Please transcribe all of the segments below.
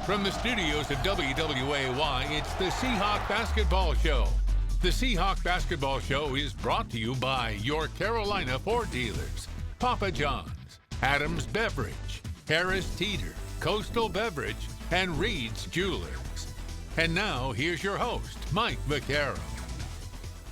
From the studios at WWAY, it's the Seahawk Basketball Show. The Seahawk Basketball Show is brought to you by your Carolina Ford dealers, Papa John's, Adams Beverage, Harris Teeter, Coastal Beverage, and Reed's Jewelers. And now, here's your host, Mike Vaccaro.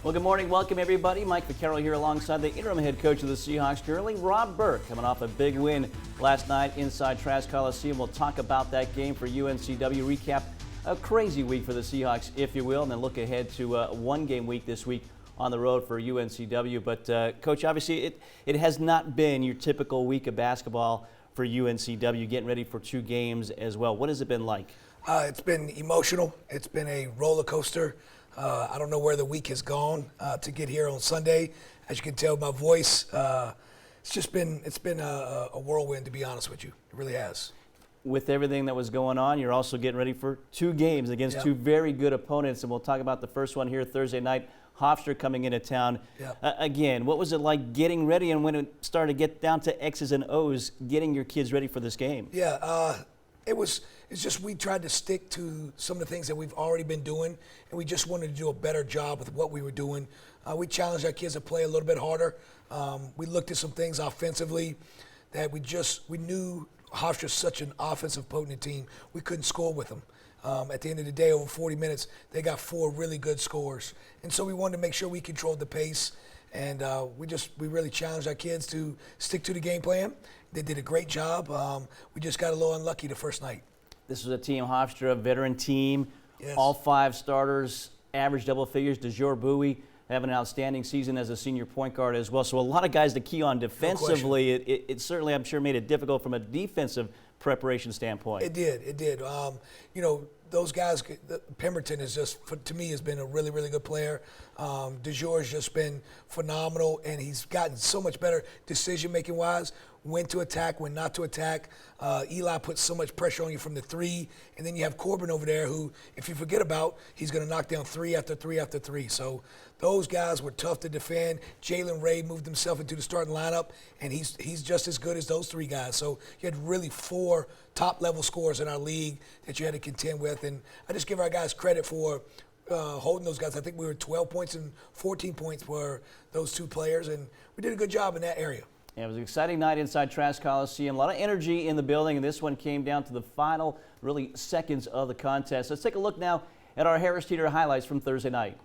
Well, good morning. Welcome, everybody. Mike Vaccaro here alongside the interim head coach of the Seahawks currently, Rob Burke, coming off a big win last night inside Trask Coliseum. We'll talk about that game for UNCW, recap a crazy week for the Seahawks, if you will, and then look ahead to a one-game week this week on the road for UNCW. But, Coach, obviously it has not been your typical week of basketball for UNCW, getting ready for two games as well. What has it been like? It's been emotional. It's been a roller coaster. I don't know where the week has gone to get here on Sunday. As you can tell by my voice, it's been a whirlwind, to be honest with you. It really has. With everything that was going on, you're also getting ready for two games against two very good opponents, and we'll talk about the first one here Thursday night. Hofstra coming into town. Again, what was it like getting ready, and when it started to get down to X's and O's, getting your kids ready for this game? It's just we tried to stick to some of the things that we've already been doing, and we just wanted to do a better job with what we were doing. We challenged our kids to play a little bit harder. We looked at some things offensively that we knew Hofstra's such an offensive potent team. We couldn't score with them. At the end of the day, over 40 minutes, they got 4 really good scores. And so we wanted to make sure we controlled the pace. And we really challenged our kids to stick to the game plan. They did a great job. We just got a little unlucky the first night. This was a team, Hofstra, a veteran team. Yes. All 5 starters, average double figures. DeJour Bowie having an outstanding season as a senior point guard as well. So a lot of guys to key on defensively. It certainly, I'm sure, made it difficult from a defensive preparation standpoint. It did. Those guys, Pemberton is just, to me, has been a really, really good player. DeJour has just been phenomenal, and he's gotten so much better decision-making wise, when to attack, when not to attack. Eli puts so much pressure on you from the 3, and then you have Corbin over there who, if you forget about, he's going to knock down 3 after 3 after 3. So those guys were tough to defend. Jalen Ray moved himself into the starting lineup, and he's just as good as those 3 guys. So you had really 4 top-level scorers in our league that you had to contend with, and I just give our guys credit for holding those guys. I think we were 12 points and 14 points for those 2 players, and we did a good job in that area. Yeah, it was an exciting night inside Trask Coliseum. A lot of energy in the building, and this one came down to the final, really, seconds of the contest. Let's take a look now at our Harris Teeter highlights from Thursday night.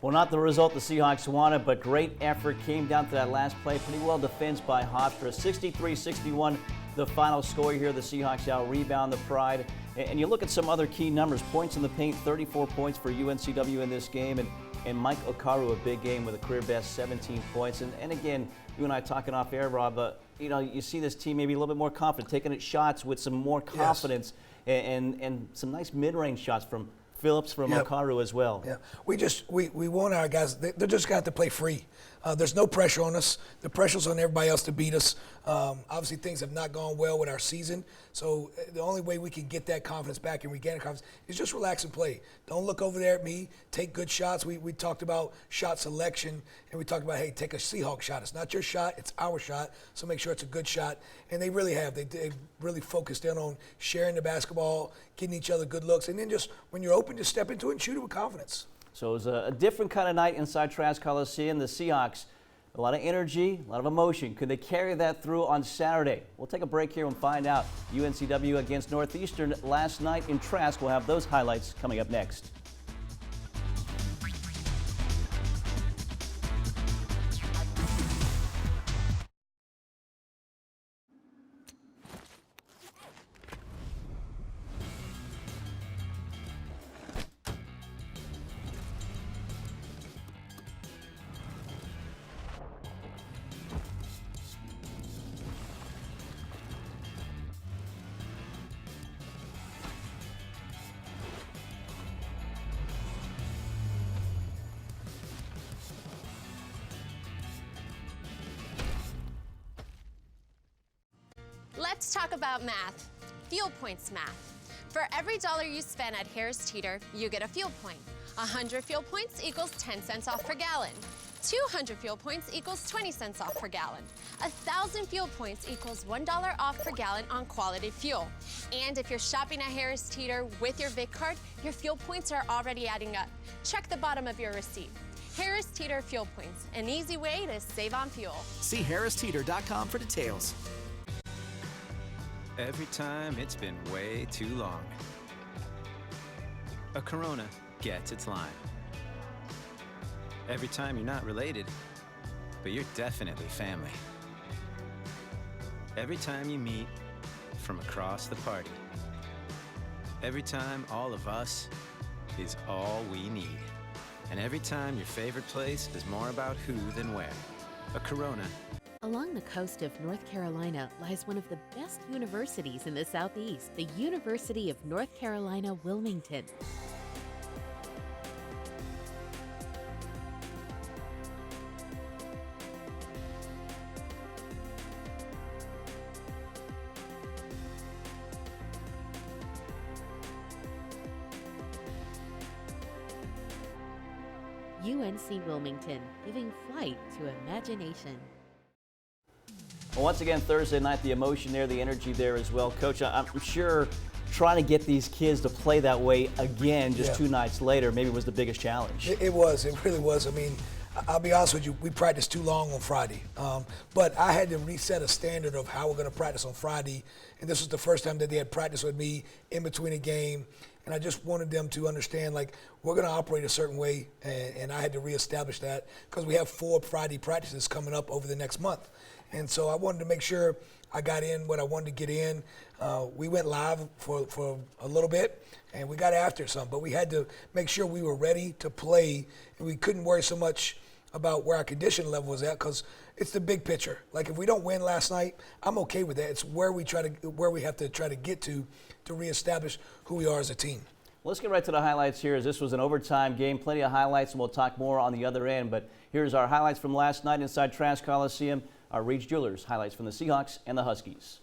Well, not the result the Seahawks wanted, but great effort came down to that last play. Pretty well defended by Hofstra. 63-61, the final score here. The Seahawks out rebound the Pride. And you look at some other key numbers. Points in the paint, 34 points for UNCW in this game. And Mike Okaru, a big game with a career best 17 points. And again, you and I talking off air, Rob, you see this team maybe a little bit more confident, taking it shots with some more confidence, and some nice mid-range shots from Phillips, from Okaru as well. Yeah, we want our guys. They're just got to play free. There's no pressure on us. The pressure's on everybody else to beat us. Obviously, things have not gone well with our season. So the only way we can get that confidence back and regain confidence is just relax and play. Don't look over there at me. Take good shots. We talked about shot selection, and we talked about, hey, take a Seahawk shot. It's not your shot. It's our shot. So make sure it's a good shot. And they really have. They really focused in on sharing the basketball, getting each other good looks, and then just when you're open, just step into it and shoot it with confidence. So it was a different kind of night inside Trask Coliseum. The Seahawks, a lot of energy, a lot of emotion. Could they carry that through on Saturday? We'll take a break here and find out. UNCW against Northeastern last night in Trask. We'll have those highlights coming up next. Let's talk about math. Fuel points math. For every dollar you spend at Harris Teeter, you get a fuel point. 100 fuel points equals 10 cents off per gallon. 200 fuel points equals 20 cents off per gallon. 1,000 fuel points equals $1 off per gallon on quality fuel. And if you're shopping at Harris Teeter with your Vic card, your fuel points are already adding up. Check the bottom of your receipt. Harris Teeter Fuel Points, an easy way to save on fuel. See harristeeter.com for details. Every time it's been way too long. A Corona gets its line. Every time you're not related, but you're definitely family. Every time you meet from across the party. Every time all of us is all we need. And every time your favorite place is more about who than where. A Corona. Along the coast of North Carolina lies one of the best universities in the Southeast, the University of North Carolina, Wilmington. UNC Wilmington, giving flight to imagination. Well, once again, Thursday night, the emotion there, the energy there as well. Coach, I'm sure trying to get these kids to play that way again just 2 nights later maybe was the biggest challenge. It was. It really was. I mean, I'll be honest with you, we practiced too long on Friday. But I had to reset a standard of how we're going to practice on Friday. And this was the first time that they had practiced with me in between a game. And I just wanted them to understand, like, we're going to operate a certain way. And I had to reestablish that because we have 4 Friday practices coming up over the next month. And so I wanted to make sure I got in what I wanted to get in. We went live for a little bit, and we got after some. But we had to make sure we were ready to play, and we couldn't worry so much about where our condition level was at because it's the big picture. Like, if we don't win last night, I'm okay with that. It's where we have to try to get to reestablish who we are as a team. Let's get right to the highlights here, as this was an overtime game. Plenty of highlights, and we'll talk more on the other end. But here's our highlights from last night inside Trask Coliseum. Our Reach Jewelers highlights from the Seahawks and the Huskies.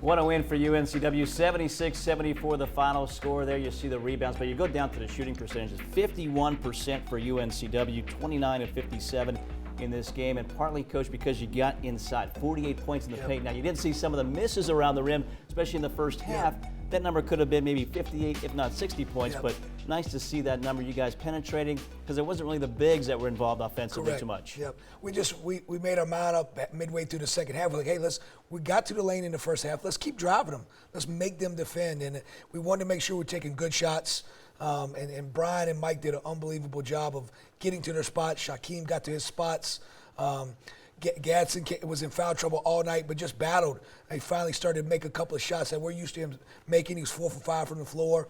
What a win for UNCW, 76-74 the final score there. You see the rebounds, but you go down to the shooting percentages. 51% for UNCW, 29 of 57 in this game, and partly, Coach, because you got inside. 48 points in the paint. Now, you didn't see some of the misses around the rim, especially in the first half. That number could have been maybe 58, if not 60 points, but nice to see that number, you guys penetrating, because it wasn't really the bigs that were involved offensively too much. Yep. We made our mind up midway through the second half. We're like, hey, we got to the lane in the first half. Let's keep driving them. Let's make them defend. And we wanted to make sure we're taking good shots. And Brian and Mike did an unbelievable job of getting to their spots. Shaquem got to his spots. Gadsden was in foul trouble all night, but just battled. He finally started to make a couple of shots that we're used to him making. He was 4 for 5 from the floor.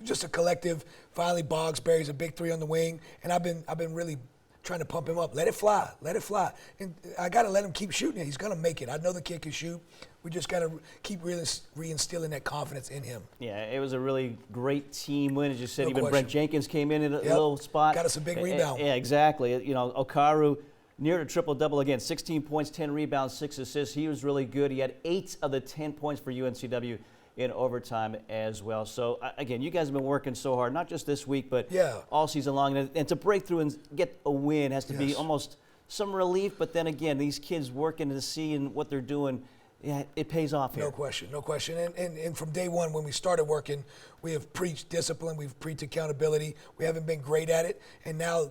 Just a collective. Finally, Bogsbury's a big three on the wing, and I've been really trying to pump him up. Let it fly. Let it fly. And I got to let him keep shooting it. He's going to make it. I know the kid can shoot. We just got to keep reinstilling that confidence in him. Yeah, it was a really great team win. As you said, even Brent Jenkins came in a little spot. Got us a big rebound. Yeah, exactly. You know, Okaru near a triple-double again, 16 points, 10 rebounds, 6 assists. He was really good. He had 8 of the 10 points for UNCW in overtime as well. So, again, you guys have been working so hard, not just this week, but all season long. And to break through and get a win has to be almost some relief. But then again, these kids working to see and what they're doing, it pays off here. No question, no question. And from day one when we started working, we have preached discipline, we've preached accountability. We haven't been great at it, and now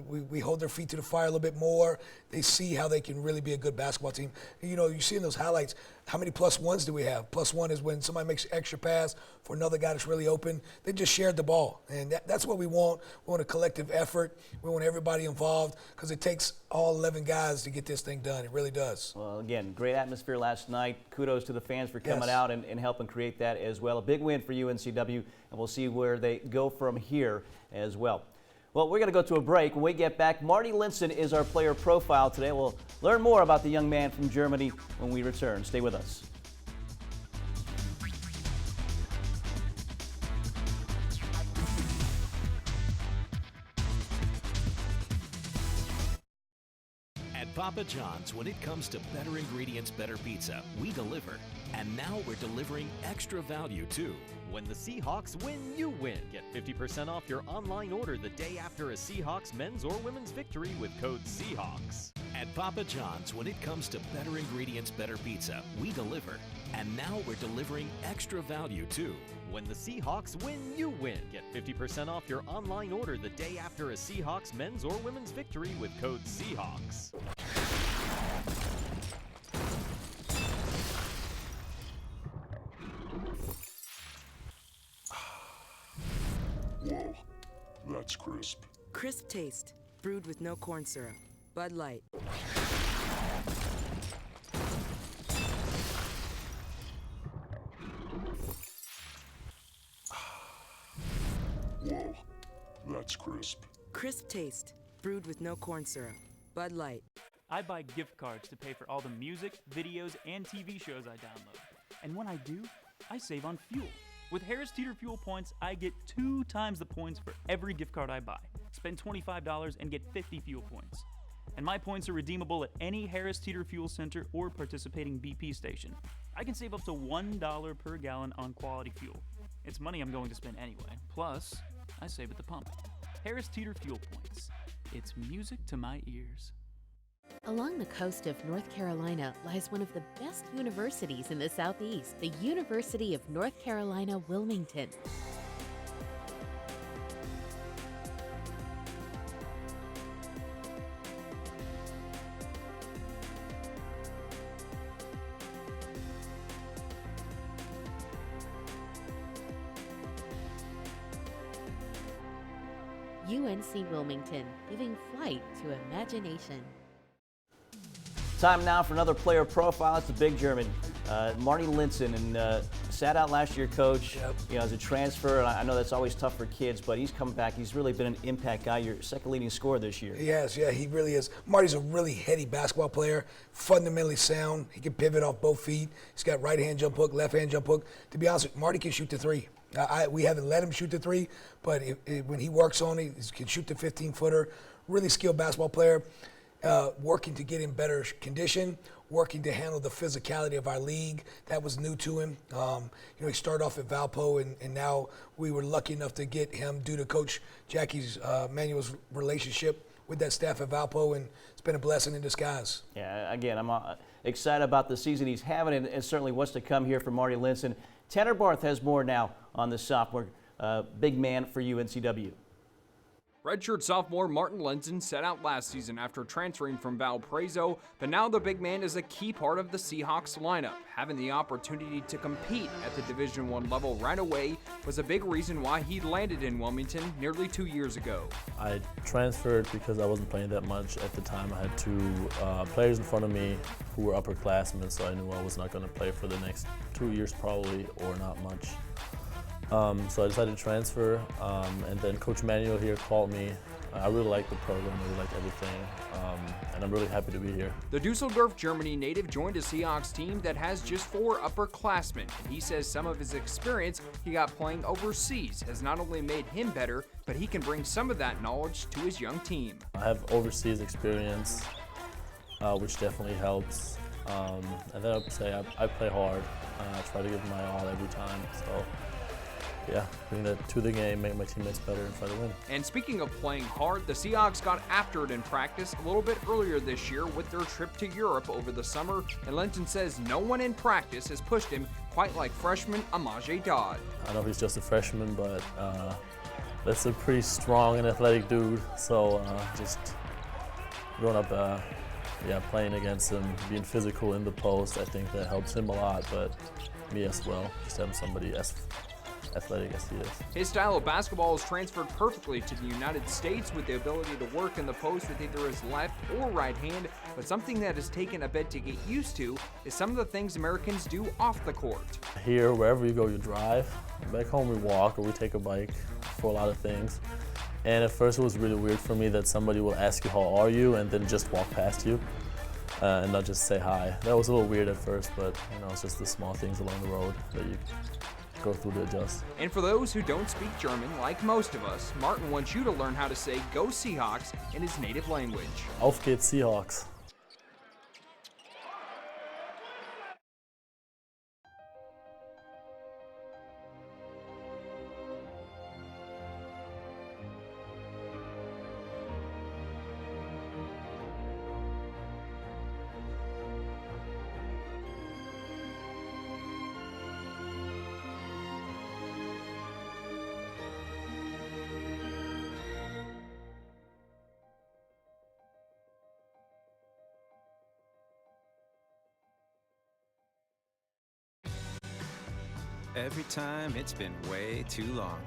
we hold their feet to the fire a little bit more. They see how they can really be a good basketball team. You know, you see in those highlights, how many plus ones do we have? Plus one is when somebody makes an extra pass for another guy that's really open. They just shared the ball, and that's what we want. We want a collective effort. We want everybody involved because it takes all 11 guys to get this thing done. It really does. Well, again, great atmosphere last night. Kudos to the fans for coming out and helping create that as well. A big win for UNCW, and we'll see where they go from here as well. Well, we're going to go to a break. When we get back, Marty Linson is our player profile today. We'll learn more about the young man from Germany when we return. Stay with us. At Papa John's, when it comes to better ingredients, better pizza, we deliver. And now we're delivering extra value, too. When the Seahawks win, you win. Get 50% off your online order the day after a Seahawks men's or women's victory with code Seahawks. At Papa John's, when it comes to better ingredients, better pizza, we deliver. And now we're delivering extra value, too. When the Seahawks win, you win. Get 50% off your online order the day after a Seahawks men's or women's victory with code Seahawks. Whoa, that's crisp. Crisp taste, brewed with no corn syrup. Bud Light. Whoa, that's crisp. Crisp taste, brewed with no corn syrup. Bud Light. I buy gift cards to pay for all the music, videos, and TV shows I download. And when I do, I save on fuel. With Harris Teeter Fuel Points, I get 2 times the points for every gift card I buy. Spend $25 and get 50 fuel points. And my points are redeemable at any Harris Teeter Fuel Center or participating BP station. I can save up to $1 per gallon on quality fuel. It's money I'm going to spend anyway. Plus, I save at the pump. Harris Teeter Fuel Points. It's music to my ears. Along the coast of North Carolina lies one of the best universities in the Southeast, the University of North Carolina, Wilmington. UNC Wilmington, giving flight to imagination. Time now for another player profile. It's the big German, Marty Linson, and sat out last year, Coach. You know, as a transfer, and I know that's always tough for kids, but he's come back. He's really been an impact guy. Your second leading scorer this year. He has, yeah, he really is. Marty's a really heady basketball player, fundamentally sound. He can pivot off both feet. He's got right-hand jump hook, left-hand jump hook. To be honest, Marty can shoot the three. We haven't let him shoot the three, but when he works on it, he can shoot the 15-footer. Really skilled basketball player. working to get in better condition, working to handle the physicality of our league. That was new to him. He started off at Valpo, and now we were lucky enough to get him due to Coach Jackie's Manuel's relationship with that staff at Valpo, and it's been a blessing in disguise. Yeah, again, I'm excited about the season he's having and certainly what's to come here for Marty Linson. Tanner Barth has more now on the sophomore big man for UNCW. Redshirt sophomore Martin Linson set out last season after transferring from Valparaiso, but now the big man is a key part of the Seahawks lineup. Having the opportunity to compete at the Division I level right away was a big reason why he landed in Wilmington nearly 2 years ago. I transferred because I wasn't playing that much at the time. I had two players in front of me who were upperclassmen, so I knew I was not going to play for the next 2 years probably, or not much. So I decided to transfer, and then Coach Manuel here called me. I really like the program, I really like everything, and I'm really happy to be here. The Dusseldorf, Germany native joined a Seahawks team that has just 4 upperclassmen, and he says some of his experience he got playing overseas has not only made him better, but he can bring some of that knowledge to his young team. I have overseas experience, which definitely helps, and then I would say I play hard. I try to give my all every time, so. Yeah, bring that to the game, make my teammates better, and try to win. And speaking of playing hard, the Seahawks got after it in practice a little bit earlier this year with their trip to Europe over the summer, and Linton says no one in practice has pushed him quite like freshman Amaje Dodd. I know he's just a freshman, but that's a pretty strong and athletic dude, so just growing up playing against him, being physical in the post, I think that helps him a lot, but me as well, just having somebody as athletic as he is. His style of basketball has transferred perfectly to the United States with the ability to work in the post with either his left or right hand, but something that has taken a bit to get used to is some of the things Americans do off the court. Here, wherever you go, you drive. Back home, we walk or we take a bike for a lot of things. And at first, it was really weird for me that somebody will ask you, how are you, and then just walk past you and not just say hi. That was a little weird at first, but it's just the small things along the road that you go through to adjust. And for those who don't speak German, like most of us, Martin wants you to learn how to say "Go Seahawks" in his native language. Auf geht's, Seahawks. Every time it's been way too long.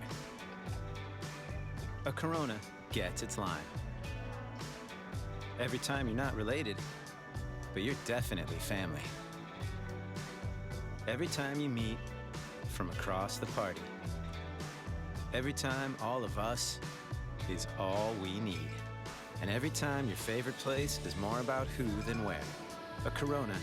A Corona gets its line. Every time you're not related, but you're definitely family. Every time you meet from across the party. Every time all of us is all we need. And every time your favorite place is more about who than where. A Corona.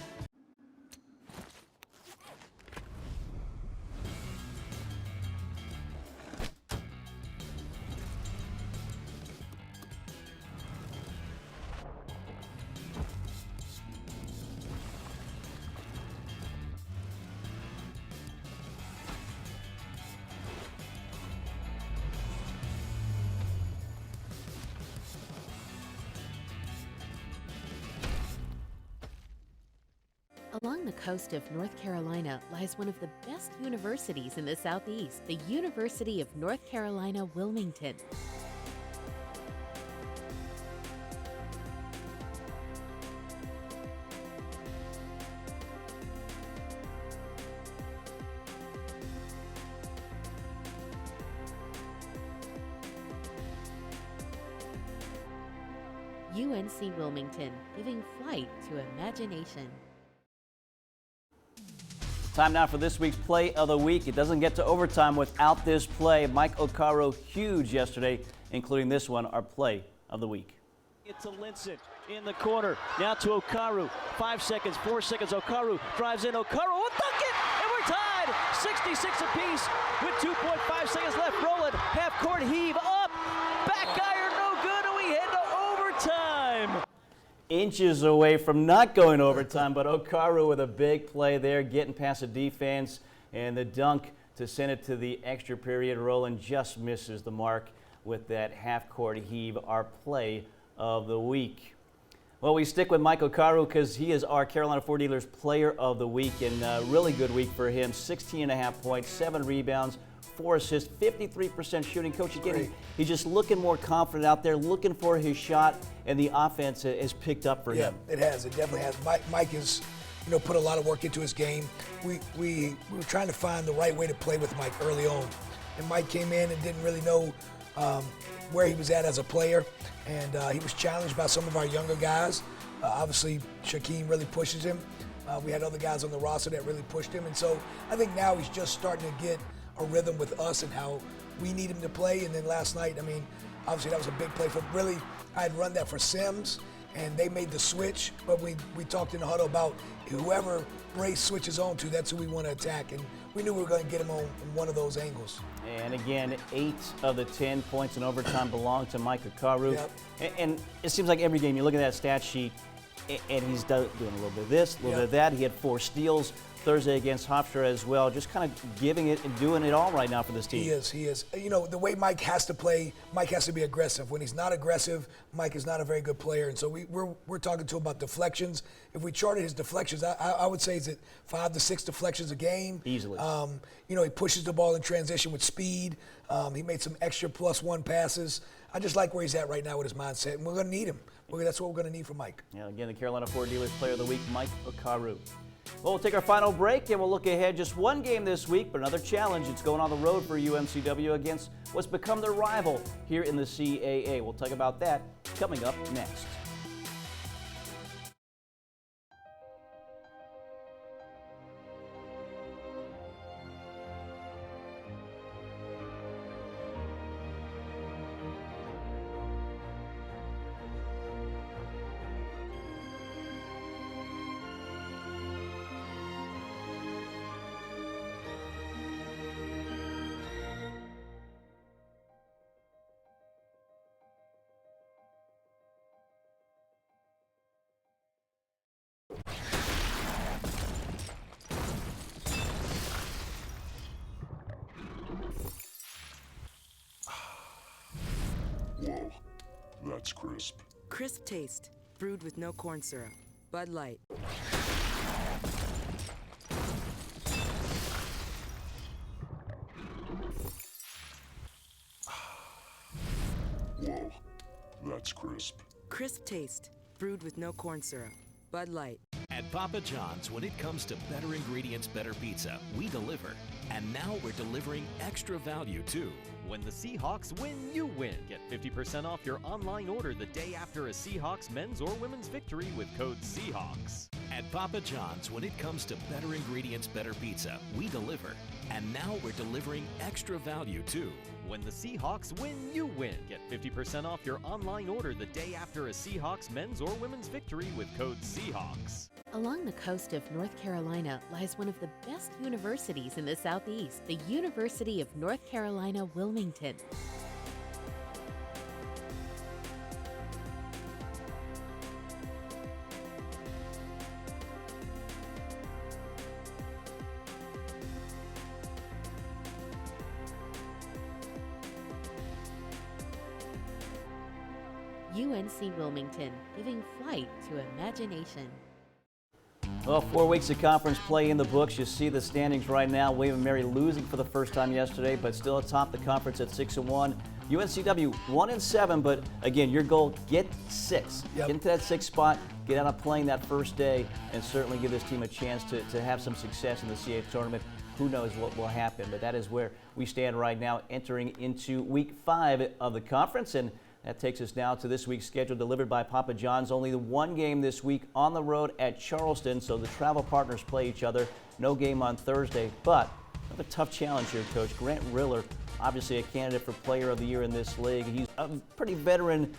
Along the coast of North Carolina lies one of the best universities in the Southeast, the University of North Carolina, Wilmington. UNC Wilmington, giving flight to imagination. Time now for this week's Play of the Week. It doesn't get to overtime without this play. Mike Okaro, huge yesterday, including this one, our Play of the Week. It's to Linson in the corner. Now to Okaru. 5 seconds, 4 seconds. Okaru drives in. Okaru will dunk it, and we're tied. 66 apiece with 2.5 seconds left. Rolling half court heave up. Back iron, no good, and we head to overtime. inches away from not going overtime, but Okaru with a big play there, getting past the defense, and the dunk to send it to the extra period. Rowland just misses the mark with that half-court heave, our play of the week. Well, we stick with Mike Okaru because he is our Carolina Ford Dealers Player of the Week, and a really good week for him. 16.5 points, 7 rebounds, 4 assists, 53% shooting. Coach, again, he's just looking more confident out there, looking for his shot, and the offense has picked up for him. Yeah, it has. It definitely has. Mike has, put a lot of work into his game. We were trying to find the right way to play with Mike early on, and Mike came in and didn't really know where he was at as a player, and he was challenged by some of our younger guys. Obviously, Shaquem really pushes him. We had other guys on the roster that really pushed him, and so I think now he's just starting to get a rhythm with us and how we need him to play. And then last night, obviously that was a big play for really. I had run that for Sims, and they made the switch, but we talked in the huddle about whoever Brace switches on to, that's who we want to attack, and we knew we were going to get him on one of those angles. And again, 8 of the 10 points in overtime belong to Mike Okaru. Yep. And it seems like every game you look at that stat sheet, and he's doing a little bit of this, a little bit of that. He had 4 steals Thursday against Hofstra as well, just kind of giving it and doing it all right now for this team. He is. The way Mike has to play, Mike has to be aggressive. When he's not aggressive, Mike is not a very good player. And so we're talking to him about deflections. If we charted his deflections, I would say it's at 5 to 6 deflections a game. Easily. He pushes the ball in transition with speed. He made some extra +1 passes. I just like where he's at right now with his mindset, and we're going to need him. That's what we're going to need from Mike. Yeah, again, the Carolina Ford Dealers Player of the Week, Mike Okaru. Well, we'll take our final break, and we'll look ahead. Just one game this week, but another challenge. It's going on the road for UNCW against what's become their rival here in the CAA. We'll talk about that coming up next. Whoa, that's crisp. Crisp taste, brewed with no corn syrup. Bud Light. Whoa, that's crisp. Crisp taste, brewed with no corn syrup. Bud Light. At Papa John's, when it comes to better ingredients, better pizza, we deliver. And now we're delivering extra value, too. When the Seahawks win, you win. Get 50% off your online order the day after a Seahawks men's or women's victory with code Seahawks. At Papa John's, when it comes to better ingredients, better pizza, we deliver. And now we're delivering extra value, too. When the Seahawks win, you win. Get 50% off your online order the day after a Seahawks men's or women's victory with code Seahawks. Along the coast of North Carolina lies one of the best universities in the Southeast, the University of North Carolina, Wilmington. UNC Wilmington, giving flight to imagination. Well, 4 weeks of conference play in the books. You see the standings right now. William & Mary losing for the first time yesterday, but still atop the conference at 6-1. UNCW 1-7, but again, your goal, get 6. Yep. Get into that 6th spot, get out of playing that first day, and certainly give this team a chance to have some success in the CAA tournament. Who knows what will happen, but that is where we stand right now, entering into week 5 of the conference. And that takes us now to this week's schedule delivered by Papa John's. Only the one game this week on the road at Charleston, so the travel partners play each other. No game on Thursday, but another tough challenge here, Coach. Grant Riller, obviously a candidate for Player of the Year in this league. He's a pretty veteran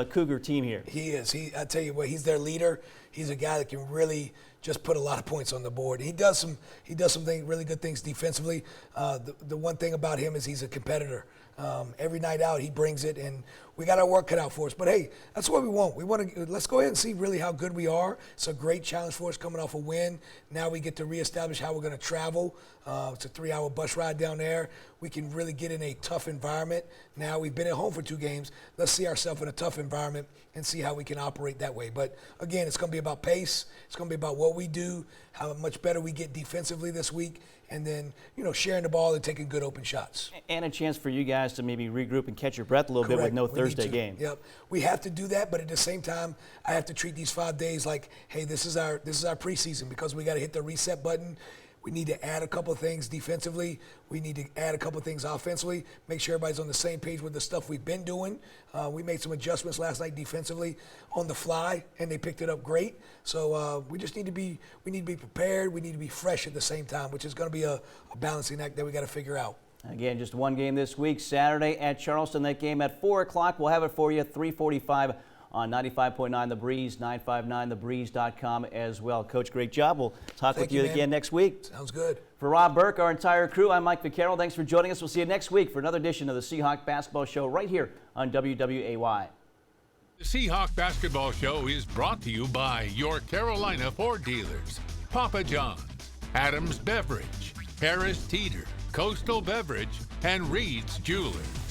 Cougar team here. He is. I tell you what, he's their leader. He's a guy that can really just put a lot of points on the board. He does some really good things defensively. The one thing about him is he's a competitor. Every night out, he brings it, and we got our work cut out for us. But hey, that's what we want. Let's go ahead and see really how good we are. It's a great challenge for us coming off a win. Now we get to reestablish how we're going to travel. It's a 3-hour bus ride down there. We can really get in a tough environment. Now we've been at home for 2 games. Let's see ourselves in a tough environment and see how we can operate that way. But again, it's going to be about pace. It's going to be about what we do, how much better we get defensively this week, and then, sharing the ball and taking good open shots. And a chance for you guys to maybe regroup and catch your breath a little bit with no Thursday game. Yep. We have to do that, but at the same time, I have to treat these 5 days like, hey, this is our preseason, because we got to hit the reset button. We need to add a couple of things defensively. We need to add a couple of things offensively, make sure everybody's on the same page with the stuff we've been doing. We made some adjustments last night defensively on the fly, and they picked it up great. So we just need to be prepared. We need to be fresh at the same time, which is going to be a balancing act that we got to figure out. Again, just one game this week, Saturday at Charleston. That game at 4 o'clock. We'll have it for you at 3:45 on 95.9 The Breeze, 959thebreeze.com as well. Coach, great job. We'll talk with you again next week. Sounds good. For Rob Burke, our entire crew, I'm Mike Vaccaro. Thanks for joining us. We'll see you next week for another edition of the Seahawk Basketball Show right here on WWAY. The Seahawk Basketball Show is brought to you by your Carolina Ford dealers, Papa John's, Adams Beverage, Harris Teeter, Coastal Beverage, and Reed's Jewelers.